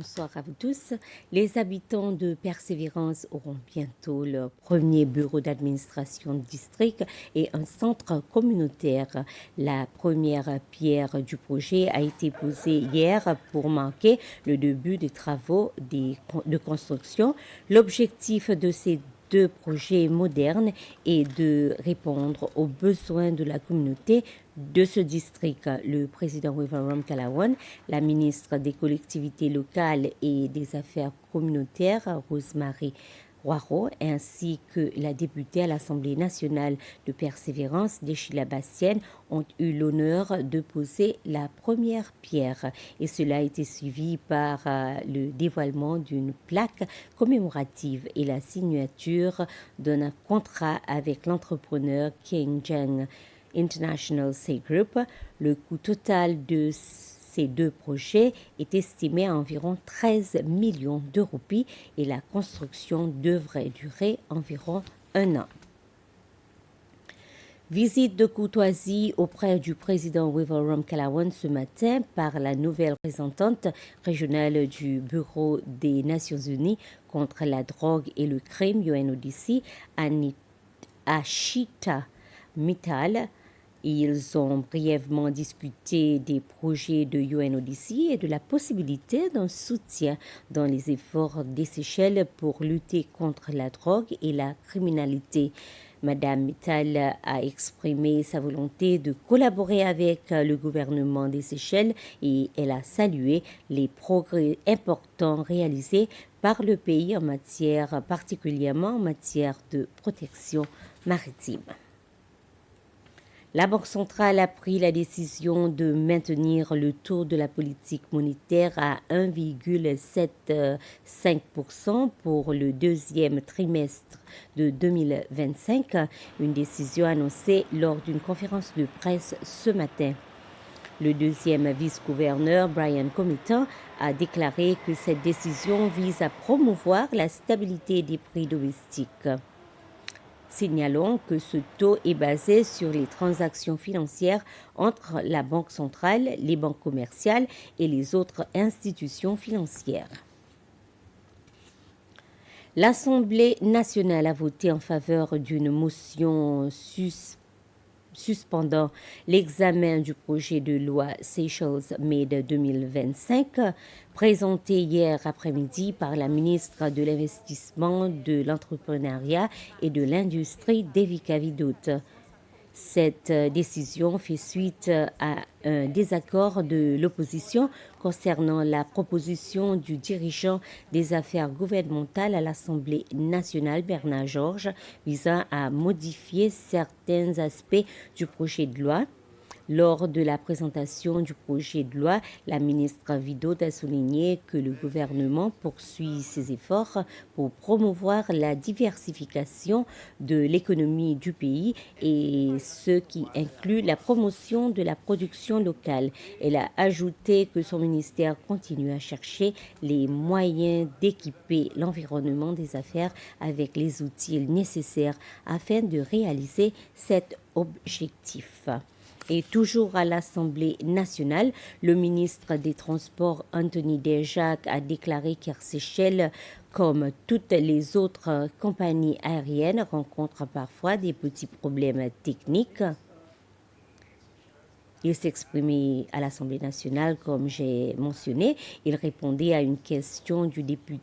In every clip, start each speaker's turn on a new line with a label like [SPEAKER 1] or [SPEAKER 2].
[SPEAKER 1] bonsoir à vous tous. Les habitants de Persévérance auront bientôt leur premier bureau d'administration de district et un centre communautaire. La première pierre du projet a été posée hier pour marquer le début des travaux de construction. L'objectif de ces deux projets modernes est de répondre aux besoins de la communauté de ce district. Le président Wivarum Kalawan, la ministre des collectivités locales et des affaires communautaires, Rosemary Waro, ainsi que la députée à l'Assemblée nationale de Persévérance, Deschila Bastienne, ont eu l'honneur de poser la première pierre. Et cela a été suivi par le dévoilement d'une plaque commémorative et la signature d'un contrat avec l'entrepreneur King Jang International Say Group. Le coût total de ces deux projets est estimé à environ 13 millions de roupies et la construction devrait durer environ un an. Visite de courtoisie auprès du président Wivarum Kalawan ce matin par la nouvelle représentante régionale du Bureau des Nations Unies contre la drogue et le crime UNODC, Ashita Mittal. Ils ont brièvement discuté des projets de UNODC et de la possibilité d'un soutien dans les efforts des Seychelles pour lutter contre la drogue et la criminalité. Madame Mittal a exprimé sa volonté de collaborer avec le gouvernement des Seychelles et elle a salué les progrès importants réalisés par le pays particulièrement en matière de protection maritime. La Banque centrale a pris la décision de maintenir le taux de la politique monétaire à 1,75% pour le deuxième trimestre de 2025, une décision annoncée lors d'une conférence de presse ce matin. Le deuxième vice-gouverneur, Brian Comitan, a déclaré que cette décision vise à promouvoir la stabilité des prix domestiques. Signalons que ce taux est basé sur les transactions financières entre la Banque centrale, les banques commerciales et les autres institutions financières. L'Assemblée nationale a voté en faveur d'une motion suspendant l'examen du projet de loi Seychelles Made 2025, présenté hier après-midi par la ministre de l'Investissement, de l'Entrepreneuriat et de l'Industrie, Devika Vidut. Cette décision fait suite à un désaccord de l'opposition concernant la proposition du dirigeant des affaires gouvernementales à l'Assemblée nationale, Bernard Georges, visant à modifier certains aspects du projet de loi. Lors de la présentation du projet de loi, la ministre Vidot a souligné que le gouvernement poursuit ses efforts pour promouvoir la diversification de l'économie du pays et ce qui inclut la promotion de la production locale. Elle a ajouté que son ministère continue à chercher les moyens d'équiper l'environnement des affaires avec les outils nécessaires afin de réaliser cet objectif. Et toujours à l'Assemblée nationale, le ministre des Transports, Anthony Dejac, a déclaré qu'Air Seychelles, comme toutes les autres compagnies aériennes, rencontre parfois des petits problèmes techniques. Il s'exprimait à l'Assemblée nationale, comme j'ai mentionné. Il répondait à une question du député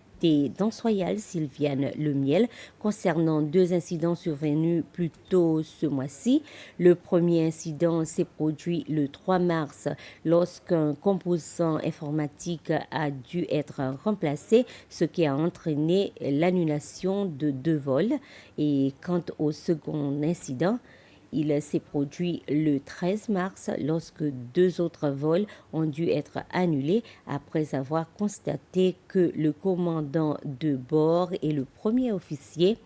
[SPEAKER 1] d'Ansoyal, Sylviane Lemiel, concernant deux incidents survenus plus tôt ce mois-ci. Le premier incident s'est produit le 3 mars lorsqu'un composant informatique a dû être remplacé, ce qui a entraîné l'annulation de 2 vols. Et quant au second incident, il s'est produit le 13 mars lorsque 2 autres vols ont dû être annulés après avoir constaté que le commandant de bord et le premier officier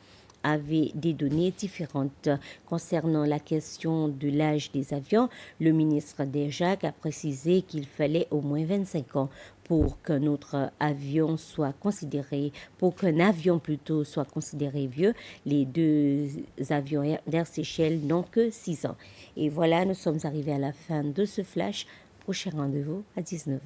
[SPEAKER 1] avaient des données différentes. Concernant la question de l'âge des avions, le ministre Dejac a précisé qu'il fallait au moins 25 ans pour qu'un avion soit considéré vieux. Les deux avions d'Air Seychelles n'ont que 6 ans. Et voilà, nous sommes arrivés à la fin de ce flash. Prochain rendez-vous à 19h.